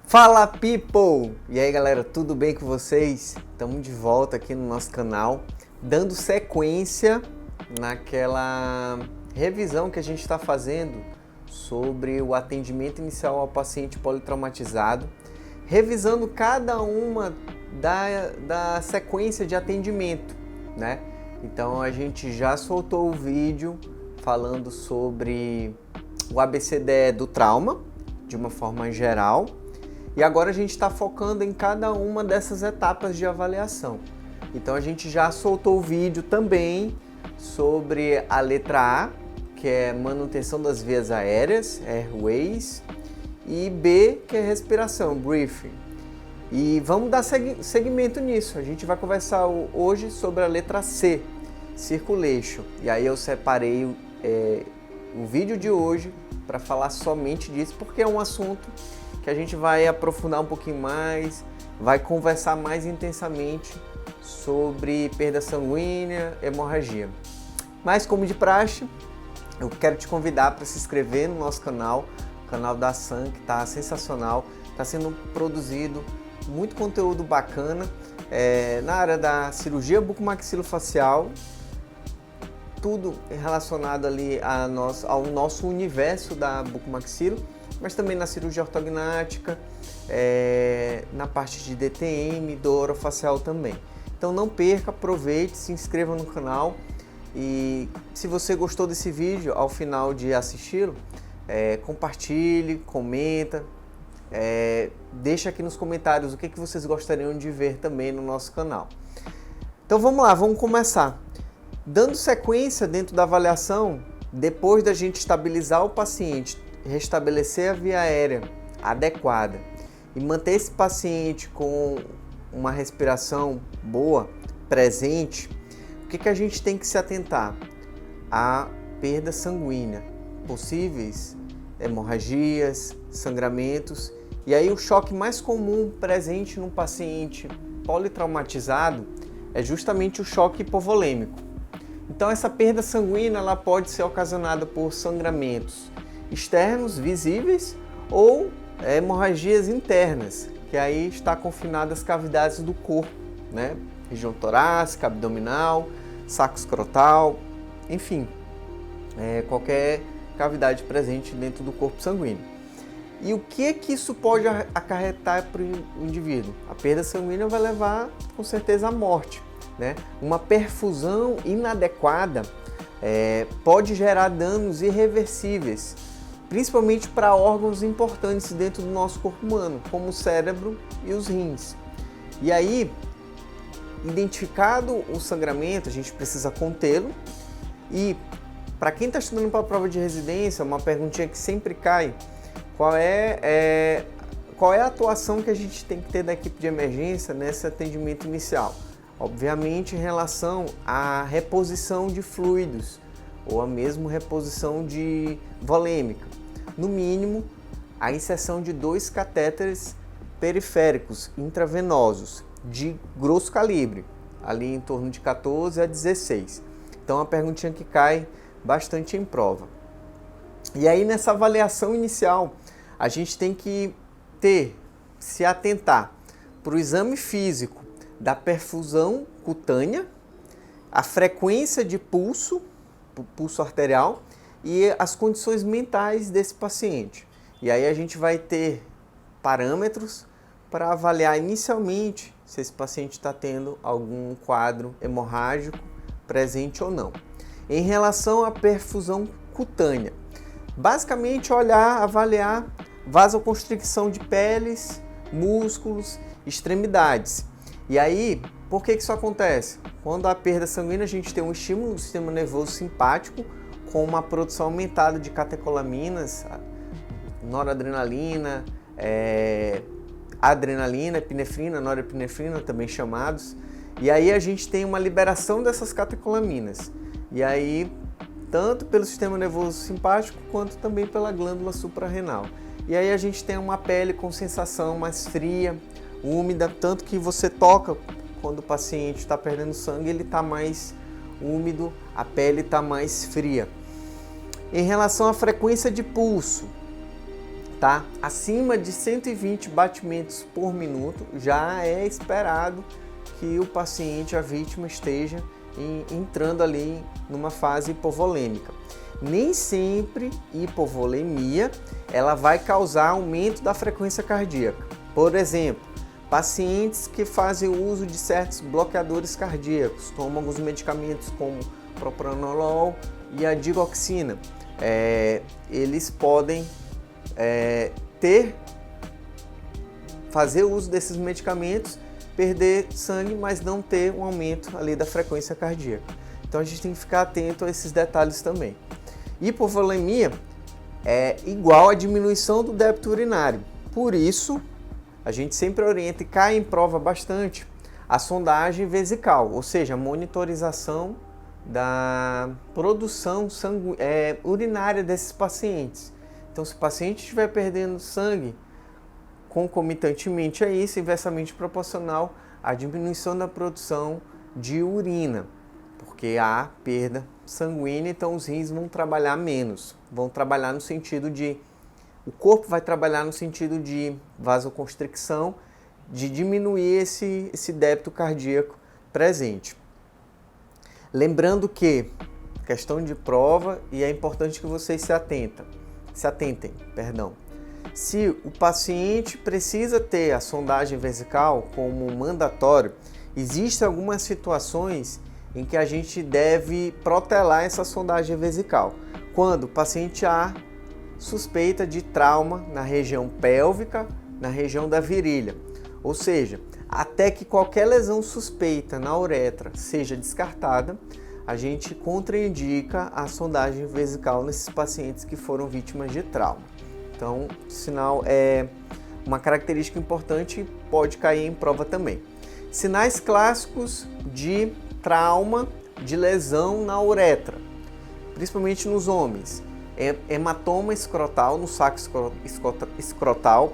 Fala people! E aí galera, tudo bem com vocês? Estamos de volta aqui no nosso canal, dando sequência naquela revisão que a gente está fazendo sobre o atendimento inicial ao paciente politraumatizado, revisando cada uma da sequência de atendimento, né? Então a gente já soltou o vídeo falando sobre o ABCDE do trauma, de uma forma geral. E agora a gente está focando em cada uma dessas etapas de avaliação. Então a gente já soltou o vídeo também sobre a letra A, que é manutenção das vias aéreas, airways, e B, que é respiração, breathing. E vamos dar seguimento nisso. A gente vai conversar hoje sobre a letra C, circulation. E aí eu separei o vídeo de hoje para falar somente disso, porque é um assunto que a gente vai aprofundar um pouquinho mais, vai conversar mais intensamente sobre perda sanguínea, hemorragia. Mas como de praxe, eu quero te convidar para se inscrever no nosso canal, o canal da SAN, que está sensacional, está sendo produzido muito conteúdo bacana na área da cirurgia bucomaxilofacial, tudo relacionado ali ao nosso universo da bucomaxilo, mas também na cirurgia ortognática, na parte de DTM, do orofacial também. Então não perca, aproveite, se inscreva no canal e se você gostou desse vídeo, ao final de assisti-lo, compartilhe, comenta, deixa aqui nos comentários o que vocês gostariam de ver também no nosso canal. Então vamos lá, vamos começar. Dando sequência dentro da avaliação, depois da gente estabilizar o paciente, restabelecer a via aérea adequada e manter esse paciente com uma respiração boa, presente, o que a gente tem que se atentar? A perda sanguínea, possíveis hemorragias, sangramentos, e aí o choque mais comum presente num paciente politraumatizado é justamente o choque hipovolêmico. Então essa perda sanguínea ela pode ser ocasionada por sangramentos externos, visíveis, ou hemorragias internas, que aí está confinadas as cavidades do corpo, né? Região torácica, abdominal, saco escrotal, enfim, qualquer cavidade presente dentro do corpo sanguíneo. E o que isso pode acarretar para o indivíduo? A perda sanguínea vai levar, com certeza, à morte, né? Uma perfusão inadequada pode gerar danos irreversíveis, principalmente para órgãos importantes dentro do nosso corpo humano, como o cérebro e os rins. E aí, identificado o sangramento, a gente precisa contê-lo. E para quem está estudando para a prova de residência, uma perguntinha que sempre cai: qual é a atuação que a gente tem que ter da equipe de emergência nesse atendimento inicial? Obviamente em relação à reposição de fluidos ou a mesmo reposição de volêmica. No mínimo, a inserção de 2 catéteres periféricos intravenosos de grosso calibre, ali em torno de 14 a 16. Então, é uma perguntinha que cai bastante em prova. E aí, nessa avaliação inicial, a gente tem que se atentar para o exame físico da perfusão cutânea, a frequência de pulso arterial e as condições mentais desse paciente. E aí a gente vai ter parâmetros para avaliar inicialmente se esse paciente está tendo algum quadro hemorrágico presente ou não. Em relação à perfusão cutânea, basicamente avaliar vasoconstricção de peles, músculos, extremidades. E aí, por que isso acontece? Quando há perda sanguínea, a gente tem um estímulo do sistema nervoso simpático com uma produção aumentada de catecolaminas, noradrenalina, adrenalina, epinefrina, norepinefrina, também chamados. E aí a gente tem uma liberação dessas catecolaminas. E aí, tanto pelo sistema nervoso simpático, quanto também pela glândula suprarrenal. E aí a gente tem uma pele com sensação mais fria, úmida, tanto que você toca quando o paciente está perdendo sangue, ele está mais úmido, a pele está mais fria. Em relação à frequência de pulso, tá? Acima de 120 batimentos por minuto, já é esperado que o paciente, a vítima, esteja entrando ali numa fase hipovolêmica. Nem sempre hipovolemia ela vai causar aumento da frequência cardíaca. Por exemplo, pacientes que fazem uso de certos bloqueadores cardíacos, tomam alguns medicamentos como propranolol e a digoxina, eles podem fazer uso desses medicamentos, perder sangue, mas não ter um aumento ali da frequência cardíaca. Então a gente tem que ficar atento a esses detalhes também. Hipovolemia é igual à diminuição do débito urinário. Por isso, a gente sempre orienta e cai em prova bastante a sondagem vesical, ou seja, a monitorização da produção urinária desses pacientes. Então, se o paciente estiver perdendo sangue, concomitantemente a isso, inversamente proporcional à diminuição da produção de urina, porque há perda sanguínea, então os rins vão trabalhar menos, vão trabalhar no sentido de, o corpo vai trabalhar no sentido de vasoconstricção, de diminuir esse débito cardíaco presente. Lembrando que, questão de prova, e é importante que vocês se atentem, se o paciente precisa ter a sondagem vesical como mandatório, existem algumas situações em que a gente deve protelar essa sondagem vesical. Quando o paciente há suspeita de trauma na região pélvica, na região da virilha, ou seja, até que qualquer lesão suspeita na uretra seja descartada, a gente contraindica a sondagem vesical nesses pacientes que foram vítimas de trauma. Então, sinal é uma característica importante e pode cair em prova também. Sinais clássicos de trauma, de lesão na uretra, principalmente nos homens. Hematoma escrotal, no saco escrotal,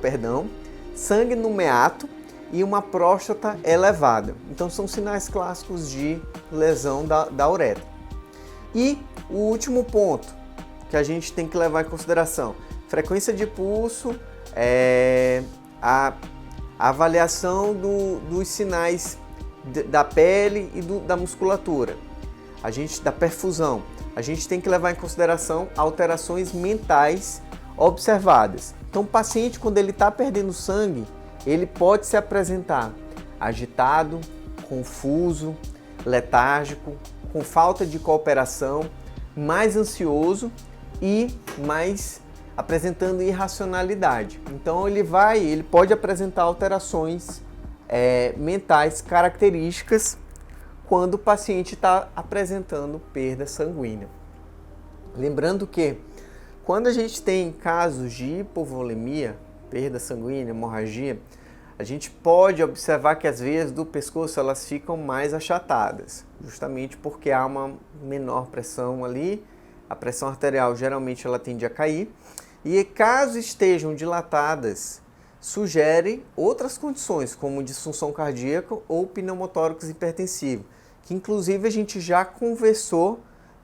sangue no meato e uma próstata elevada. Então, são sinais clássicos de lesão da uretra. E o último ponto que a gente tem que levar em consideração: frequência de pulso, a avaliação dos sinais da pele e da musculatura, da perfusão. A gente tem que levar em consideração alterações mentais observadas. Então, o paciente, quando ele está perdendo sangue, ele pode se apresentar agitado, confuso, letárgico, com falta de cooperação, mais ansioso e mais apresentando irracionalidade. Então ele pode apresentar alterações mentais características quando o paciente está apresentando perda sanguínea. Lembrando que quando a gente tem casos de hipovolemia, perda sanguínea, hemorragia, a gente pode observar que as veias do pescoço elas ficam mais achatadas, justamente porque há uma menor pressão ali, a pressão arterial geralmente ela tende a cair, e caso estejam dilatadas, sugere outras condições, como disfunção cardíaca ou pneumotórax hipertensivo, que inclusive a gente já conversou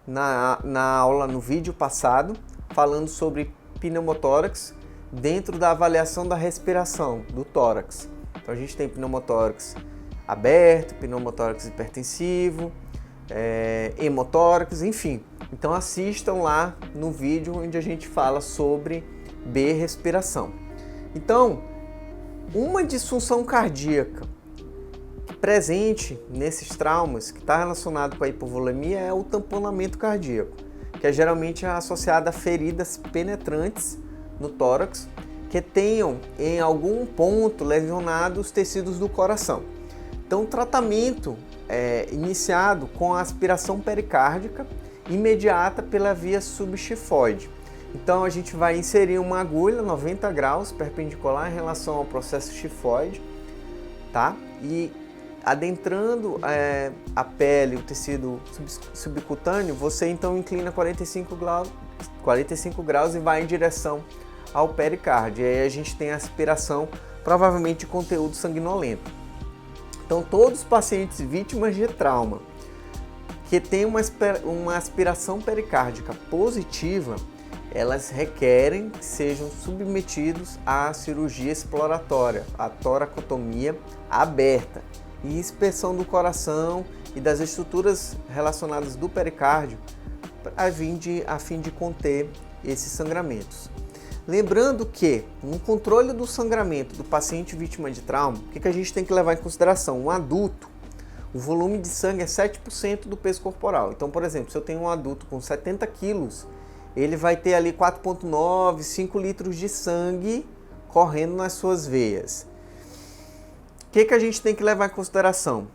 na aula, no vídeo passado, falando sobre pneumotórax dentro da avaliação da respiração do tórax. Então a gente tem pneumotórax aberto, pneumotórax hipertensivo, hemotórax, enfim. Então assistam lá no vídeo onde a gente fala sobre B-respiração. Então, uma disfunção cardíaca presente nesses traumas que está relacionado com a hipovolemia é o tamponamento cardíaco, que é geralmente associado a feridas penetrantes no tórax que tenham em algum ponto lesionado os tecidos do coração. Então, o tratamento é iniciado com a aspiração pericárdica imediata pela via subxifoide. Então, a gente vai inserir uma agulha 90 graus perpendicular em relação ao processo xifoide, tá? E adentrando a pele, o tecido subcutâneo, você então inclina 45 graus e vai em direção ao pericárdio. E aí a gente tem a aspiração, provavelmente de conteúdo sanguinolento. Então, todos os pacientes vítimas de trauma que têm uma aspiração pericárdica positiva, elas requerem que sejam submetidos à cirurgia exploratória, a toracotomia aberta e inspeção do coração e das estruturas relacionadas do pericárdio a fim de conter esses sangramentos. Lembrando que, no controle do sangramento do paciente vítima de trauma, o que a gente tem que levar em consideração? Um adulto, o volume de sangue é 7% do peso corporal. Então, por exemplo, se eu tenho um adulto com 70 quilos, ele vai ter ali 4,9, 5 litros de sangue correndo nas suas veias. O que a gente tem que levar em consideração?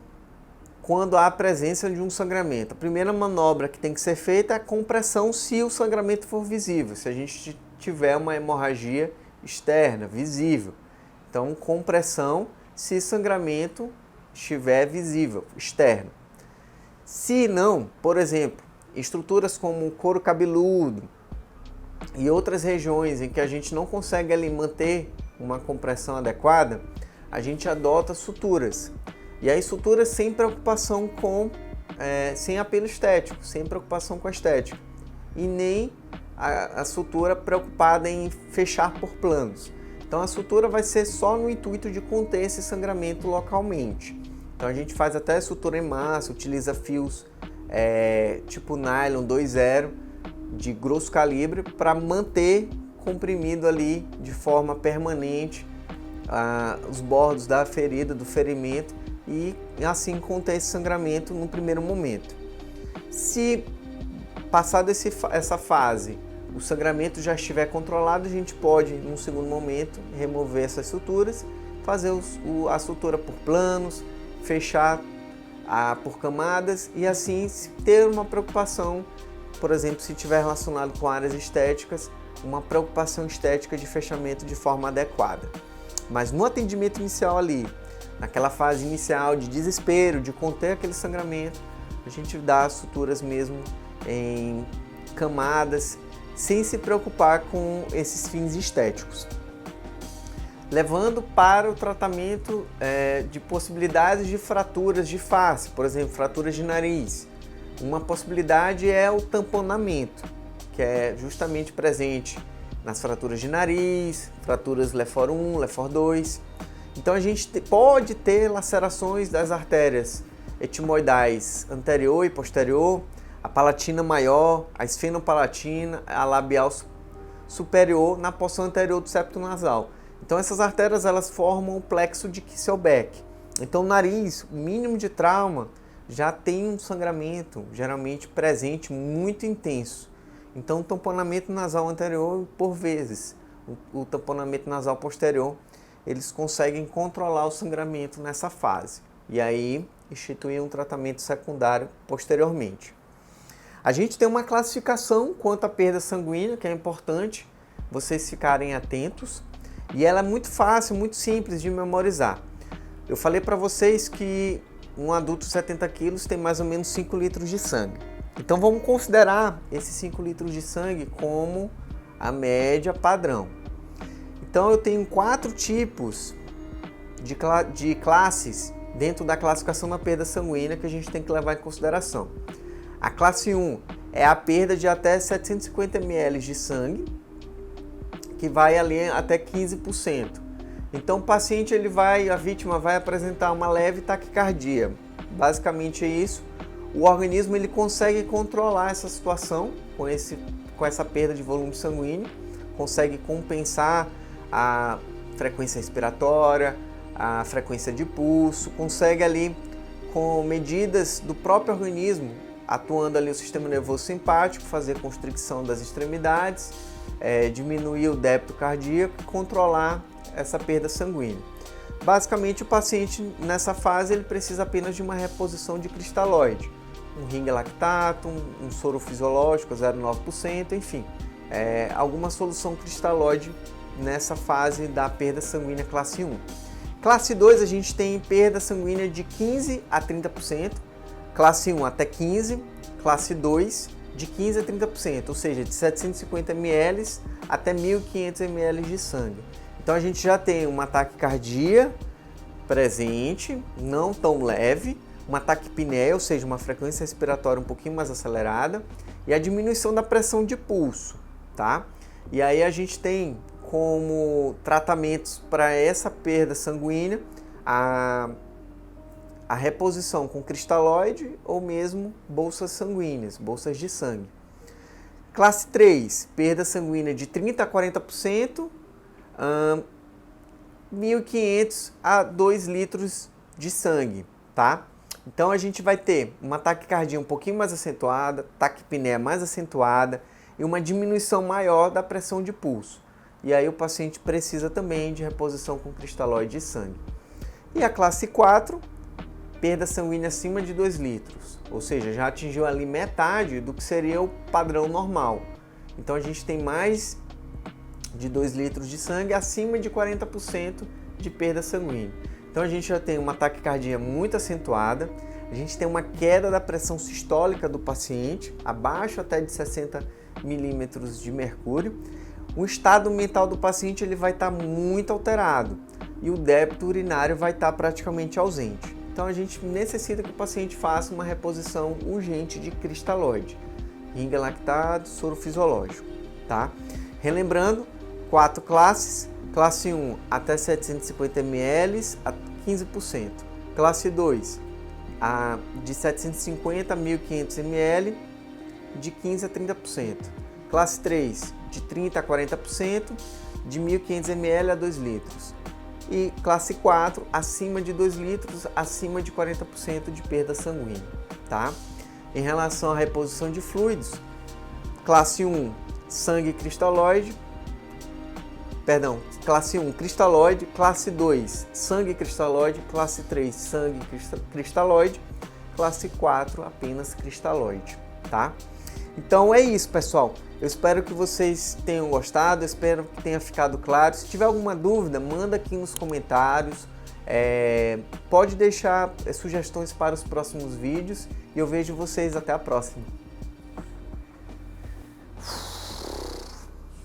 Quando há a presença de um sangramento. A primeira manobra que tem que ser feita é a compressão se o sangramento for visível, se a gente tiver uma hemorragia externa, visível. Então, compressão se sangramento estiver visível, externo. Se não, por exemplo, estruturas como o couro cabeludo e outras regiões em que a gente não consegue ali manter uma compressão adequada, a gente adota suturas. E aí suturas sem preocupação sem apelo estético, sem preocupação com a estética. E nem a sutura preocupada em fechar por planos. Então a sutura vai ser só no intuito de conter esse sangramento localmente. Então a gente faz até sutura em massa, utiliza fios tipo nylon 2,0 de grosso calibre para manter comprimido ali de forma permanente os bordos da ferida, do ferimento e assim conter esse sangramento no primeiro momento. Se passado essa fase, o sangramento já estiver controlado, a gente pode, num segundo momento, remover essas suturas, fazer a sutura por planos, fechar por camadas e assim ter uma preocupação, por exemplo, se estiver relacionado com áreas estéticas, uma preocupação estética de fechamento de forma adequada. Mas no atendimento inicial ali, naquela fase inicial de desespero, de conter aquele sangramento, a gente dá as suturas mesmo em camadas, sem se preocupar com esses fins estéticos. Levando para o tratamento de possibilidades de fraturas de face, por exemplo, fraturas de nariz. Uma possibilidade é o tamponamento, que é justamente presente nas fraturas de nariz, fraturas Lefort 1, Lefort 2. Então a gente pode ter lacerações das artérias etimoidais anterior e posterior, a palatina maior, a esfenopalatina, a labial superior na porção anterior do septo nasal. Então essas artérias elas formam o plexo de Kisselbeck. Então o nariz, o mínimo de trauma, já tem um sangramento geralmente presente muito intenso. Então o tamponamento nasal anterior, por vezes, o tamponamento nasal posterior, eles conseguem controlar o sangramento nessa fase. E aí instituir um tratamento secundário posteriormente. A gente tem uma classificação quanto à perda sanguínea, que é importante vocês ficarem atentos. E ela é muito fácil, muito simples de memorizar. Eu falei para vocês que um adulto de 70 quilos tem mais ou menos 5 litros de sangue. Então vamos considerar esses 5 litros de sangue como a média padrão. Então eu tenho 4 tipos de classes dentro da classificação da perda sanguínea que a gente tem que levar em consideração. A classe 1 é a perda de até 750 ml de sangue, que vai ali até 15%. Então o paciente, a vítima vai apresentar uma leve taquicardia. Basicamente é isso. O organismo ele consegue controlar essa situação com essa perda de volume sanguíneo, consegue compensar a frequência respiratória, a frequência de pulso, consegue ali com medidas do próprio organismo, atuando ali o sistema nervoso simpático, fazer constricção das extremidades, diminuir o débito cardíaco e controlar essa perda sanguínea. Basicamente o paciente nessa fase ele precisa apenas de uma reposição de cristalóide, um ring lactato, um soro fisiológico 0,9%, enfim, alguma solução cristalóide nessa fase da perda sanguínea classe 1. Classe 2 a gente tem perda sanguínea de 15 a 30%, classe 1 até 15%, classe 2 de 15 a 30%, ou seja, de 750 ml até 1.500 ml de sangue. Então a gente já tem uma taquicardia presente, não tão leve, uma taquipneia, ou seja, uma frequência respiratória um pouquinho mais acelerada, e a diminuição da pressão de pulso. tá? E aí a gente tem como tratamentos para essa perda sanguínea a reposição com cristalóide ou mesmo bolsas sanguíneas, bolsas de sangue. Classe 3, perda sanguínea de 30% a 40%, 1.500 a 2 litros de sangue, tá? Então a gente vai ter uma taquicardia um pouquinho mais acentuada, taquipneia mais acentuada e uma diminuição maior da pressão de pulso. E aí o paciente precisa também de reposição com cristalóide de sangue. E a classe 4, perda sanguínea acima de 2 litros, ou seja, já atingiu ali metade do que seria o padrão normal. Então a gente tem mais de 2 litros de sangue, acima de 40% de perda sanguínea. Então a gente já tem uma taquicardia muito acentuada, a gente tem uma queda da pressão sistólica do paciente, abaixo até de 60 milímetros de mercúrio. O estado mental do paciente ele vai estar muito alterado e o débito urinário vai estar praticamente ausente. Então a gente necessita que o paciente faça uma reposição urgente de cristalóide, ringa lactato, soro fisiológico, tá? Relembrando, 4 classes, classe 1 até 750 ml a 15%, classe 2 de 750 a 1.500 ml de 15% a 30%, classe 3 de 30% a 40%, de 1.500 ml a 2 litros. E classe 4, acima de 2 litros, acima de 40% de perda sanguínea, tá? Em relação à reposição de fluidos, classe 1, sangue cristalóide, classe 1, cristalóide, classe 2, sangue cristalóide, classe 3, sangue cristalóide, classe 4, apenas cristalóide, tá? Então é isso, pessoal. Eu espero que vocês tenham gostado, eu espero que tenha ficado claro. Se tiver alguma dúvida, manda aqui nos comentários. Pode deixar sugestões para os próximos vídeos e eu vejo vocês até a próxima.